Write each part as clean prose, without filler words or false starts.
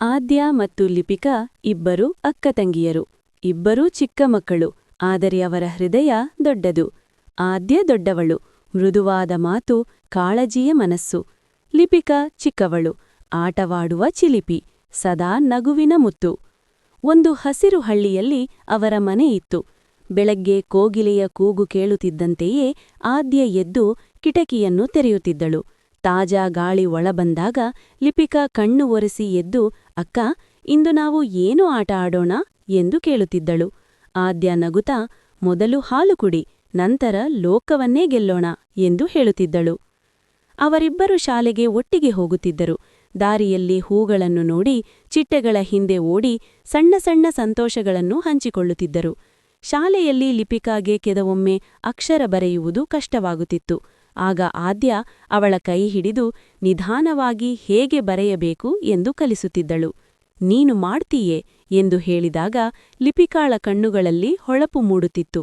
ಆದ್ಯ ಮತ್ತು ಲಿಪಿಕಾ ಇಬ್ಬರು ಅಕ್ಕತಂಗಿಯರು. ಇಬ್ಬರೂ ಚಿಕ್ಕ ಮಕ್ಕಳು, ಆದರೆ ಅವರ ಹೃದಯ ದೊಡ್ಡದು. ಆದ್ಯ ದೊಡ್ಡವಳು, ಮೃದುವಾದ ಮಾತು, ಕಾಳಜಿಯ ಮನಸ್ಸು. ಲಿಪಿಕಾ ಚಿಕ್ಕವಳು, ಆಟವಾಡುವ ಚಿಲಿಪಿ, ಸದಾ ನಗುವಿನ ಮುತ್ತು. ಒಂದು ಹಸಿರು ಹಳ್ಳಿಯಲ್ಲಿ ಅವರ ಮನೆ ಇತ್ತು. ಬೆಳಗ್ಗೆ ಕೋಗಿಲೆಯ ಕೂಗು ಕೇಳುತ್ತಿದ್ದಂತೆಯೇ ಆದ್ಯ ಎದ್ದು ಕಿಟಕಿಯನ್ನು ತೆರೆಯುತ್ತಿದ್ದಳು. ತಾಜಾ ಗಾಳಿ ಒಳಬಂದಾಗ ಲಿಪಿಕಾ ಕಣ್ಣು ಒರೆಸಿ ಎದ್ದು, ಅಕ್ಕ, ಇಂದು ನಾವು ಏನು ಆಟ ಆಡೋಣ ಎಂದು ಕೇಳುತ್ತಿದ್ದಳು. ಆದ್ಯ ನಗುತ್ತಾ, ಮೊದಲು ಹಾಲು ಕುಡಿ, ನಂತರ ಲೋಕವನ್ನೇ ಗೆಲ್ಲೋಣ ಎಂದು ಹೇಳುತ್ತಿದ್ದಳು. ಅವರಿಬ್ಬರು ಶಾಲೆಗೆ ಒಟ್ಟಿಗೆ ಹೋಗುತ್ತಿದ್ದರು. ದಾರಿಯಲ್ಲಿ ಹೂಗಳನ್ನು ನೋಡಿ, ಚಿಟ್ಟೆಗಳ ಹಿಂದೆ ಓಡಿ ಸಣ್ಣ ಸಣ್ಣ ಸಂತೋಷಗಳನ್ನು ಹಂಚಿಕೊಳ್ಳುತ್ತಿದ್ದರು. ಶಾಲೆಯಲ್ಲಿ ಲಿಪಿಕಾಗೆ ಕೆಲವೊಮ್ಮೆ ಅಕ್ಷರ ಬರೆಯುವುದು ಕಷ್ಟವಾಗುತ್ತಿತ್ತು. ಆಗ ಆದ್ಯ ಅವಳ ಕೈ ಹಿಡಿದು ನಿಧಾನವಾಗಿ ಹೇಗೆ ಬರೆಯಬೇಕು ಎಂದು ಕಲಿಸುತ್ತಿದ್ದಳು. ನೀನು ಮಾಡ್ತೀಯೇ ಎಂದು ಹೇಳಿದಾಗ ಲಿಪಿಕಾಳ ಕಣ್ಣುಗಳಲ್ಲಿ ಹೊಳಪು ಮೂಡುತ್ತಿತ್ತು.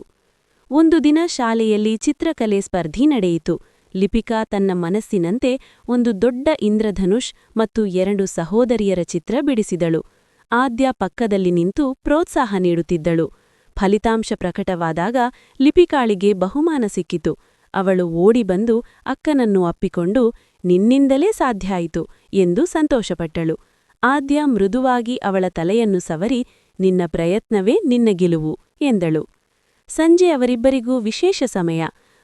ಒಂದು ದಿನ ಶಾಲೆಯಲ್ಲಿ ಚಿತ್ರಕಲೆ ಸ್ಪರ್ಧೆ ನಡೆಯಿತು. ಲಿಪಿಕಾ ತನ್ನ ಮನಸ್ಸಿನಂತೆ ಒಂದು ದೊಡ್ಡ ಇಂದ್ರಧನುಷ್ ಮತ್ತು 2 ಸಹೋದರಿಯರ ಚಿತ್ರ ಬಿಡಿಸಿದಳು. ಆದ್ಯ ಪಕ್ಕದಲ್ಲಿ ನಿಂತು ಪ್ರೋತ್ಸಾಹ ನೀಡುತ್ತಿದ್ದಳು. ಫಲಿತಾಂಶ ಪ್ರಕಟವಾದಾಗ ಲಿಪಿಕಾಳಿಗೆ ಬಹುಮಾನ ಸಿಕ್ಕಿತು. ಅವಳು ಓಡಿ ಬಂದು ಅಕ್ಕನನ್ನು ಅಪ್ಪಿಕೊಂಡು, ನಿನ್ನಿಂದಲೇ ಸಾಧ್ಯ ಆಯಿತು ಎಂದು ಸಂತೋಷಪಟ್ಟಳು. ಆದ್ಯ ಮೃದುವಾಗಿ ಅವಳ ತಲೆಯನ್ನು ಸವರಿ, ನಿನ್ನ ಪ್ರಯತ್ನವೇ ನಿನ್ನ ಗೆಲುವು ಎಂದಳು. ಸಂಜೆ ಅವರಿಬ್ಬರಿಗೂ ವಿಶೇಷ ಸಮಯ.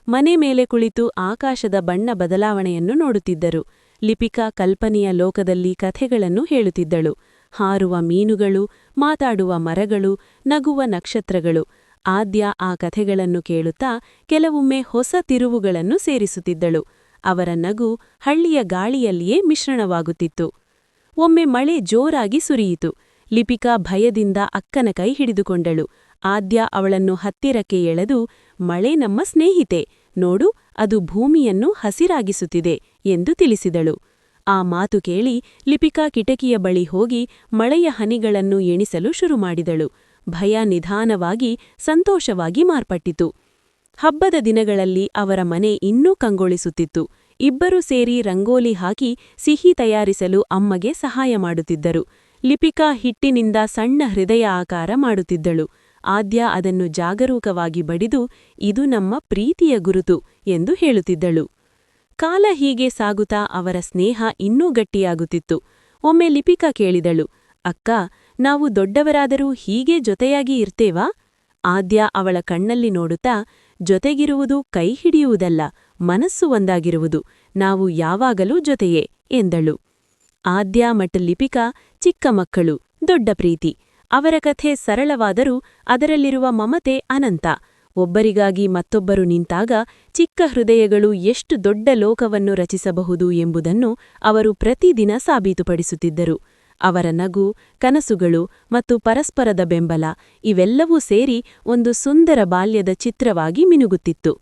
ಮನೆ ಮೇಲೆ ಕುಳಿತು ಆಕಾಶದ ಬಣ್ಣ ಬದಲಾವಣೆಯನ್ನು ನೋಡುತ್ತಿದ್ದರು. ಲಿಪಿಕಾ ಕಲ್ಪನೆಯ ಲೋಕದಲ್ಲಿ ಕಥೆಗಳನ್ನು ಹೇಳುತ್ತಿದ್ದಳು. ಹಾರುವ ಮೀನುಗಳು, ಮಾತಾಡುವ ಮರಗಳು, ನಗುವ ನಕ್ಷತ್ರಗಳು. ಆದ್ಯ ಆ ಕಥೆಗಳನ್ನು ಕೇಳುತ್ತಾ ಕೆಲವೊಮ್ಮೆ ಹೊಸ ತಿರುವುಗಳನ್ನು ಸೇರಿಸುತ್ತಿದ್ದಳು. ಅವರ ನಗು ಹಳ್ಳಿಯ ಗಾಳಿಯಲ್ಲಿಯೇ ಮಿಶ್ರಣವಾಗುತ್ತಿತ್ತು. ಒಮ್ಮೆ ಮಳೆ ಜೋರಾಗಿ ಸುರಿಯಿತು. ಲಿಪಿಕಾ ಭಯದಿಂದ ಅಕ್ಕನ ಕೈ ಹಿಡಿದುಕೊಂಡಳು. ಆದ್ಯ ಅವಳನ್ನು ಹತ್ತಿರಕ್ಕೆ ಎಳೆದು, ಮಳೆ ನಮ್ಮ ಸ್ನೇಹಿತೆ, ನೋಡು, ಅದು ಭೂಮಿಯನ್ನು ಹಸಿರಾಗಿಸುತ್ತಿದೆ ಎಂದು ತಿಳಿಸಿದಳು. ಆ ಮಾತು ಕೇಳಿ ಲಿಪಿಕಾ ಕಿಟಕಿಯ ಬಳಿ ಹೋಗಿ ಮಳೆಯ ಹನಿಗಳನ್ನು ಎಣಿಸಲು ಶುರುಮಾಡಿದಳು. ಭಯ ನಿಧಾನವಾಗಿ ಸಂತೋಷವಾಗಿ ಮಾರ್ಪಟ್ಟಿತು. ಹಬ್ಬದ ದಿನಗಳಲ್ಲಿ ಅವರ ಮನೆ ಇನ್ನೂ ಕಂಗೊಳಿಸುತ್ತಿತ್ತು. ಇಬ್ಬರೂ ಸೇರಿ ರಂಗೋಲಿ ಹಾಕಿ ಸಿಹಿ ತಯಾರಿಸಲು ಅಮ್ಮಗೆ ಸಹಾಯ ಮಾಡುತ್ತಿದ್ದರು. ಲಿಪಿಕಾ ಹಿಟ್ಟಿನಿಂದ ಸಣ್ಣ ಹೃದಯ ಆಕಾರ ಮಾಡುತ್ತಿದ್ದಳು. ಆದ್ಯ ಅದನ್ನು ಜಾಗರೂಕವಾಗಿ ಬಡಿದು, ಇದು ನಮ್ಮ ಪ್ರೀತಿಯ ಗುರುತು ಎಂದು ಹೇಳುತ್ತಿದ್ದಳು. ಕಾಲ ಹೀಗೆ ಸಾಗುತ್ತಾ ಅವರ ಸ್ನೇಹ ಇನ್ನೂ ಗಟ್ಟಿಯಾಗುತ್ತಿತ್ತು. ಒಮ್ಮೆ ಲಿಪಿಕಾ ಕೇಳಿದಳು, ಅಕ್ಕ, ನಾವು ದೊಡ್ಡವರಾದರೂ ಹೀಗೆ ಜೊತೆಯಾಗಿ ಇರ್ತೇವಾ? ಆದ್ಯ ಅವಳ ಕಣ್ಣಲ್ಲಿ ನೋಡುತ್ತಾ, ಜೊತೆಗಿರುವುದು ಕೈ ಹಿಡಿಯುವುದಲ್ಲ, ಮನಸ್ಸು ಒಂದಾಗಿರುವುದು, ನಾವು ಯಾವಾಗಲೂ ಜೊತೆಯೇ ಎಂದಳು. ಆದ್ಯ ಮತ್ತು ಲಿಪಿಕಾ ಚಿಕ್ಕ ಮಕ್ಕಳು, ದೊಡ್ಡ ಪ್ರೀತಿ. ಅವರ ಕಥೆ ಸರಳವಾದರೂ ಅದರಲ್ಲಿರುವ ಮಮತೆ ಅನಂತ. ಒಬ್ಬರಿಗಾಗಿ ಮತ್ತೊಬ್ಬರು ನಿಂತಾಗ ಚಿಕ್ಕ ಹೃದಯಗಳು ಎಷ್ಟು ದೊಡ್ಡ ಲೋಕವನ್ನು ರಚಿಸಬಹುದು ಎಂಬುದನ್ನು ಅವರು ಪ್ರತಿದಿನ ಸಾಬೀತುಪಡಿಸುತ್ತಿದ್ದರು. ಅವರ ನಗು, ಕನಸುಗಳು ಮತ್ತು ಪರಸ್ಪರದ ಬೆಂಬಲ ಇವೆಲ್ಲವೂ ಸೇರಿ ಒಂದು ಸುಂದರ ಬಾಲ್ಯದ ಚಿತ್ರವಾಗಿ ಮಿನುಗುತ್ತಿತ್ತು.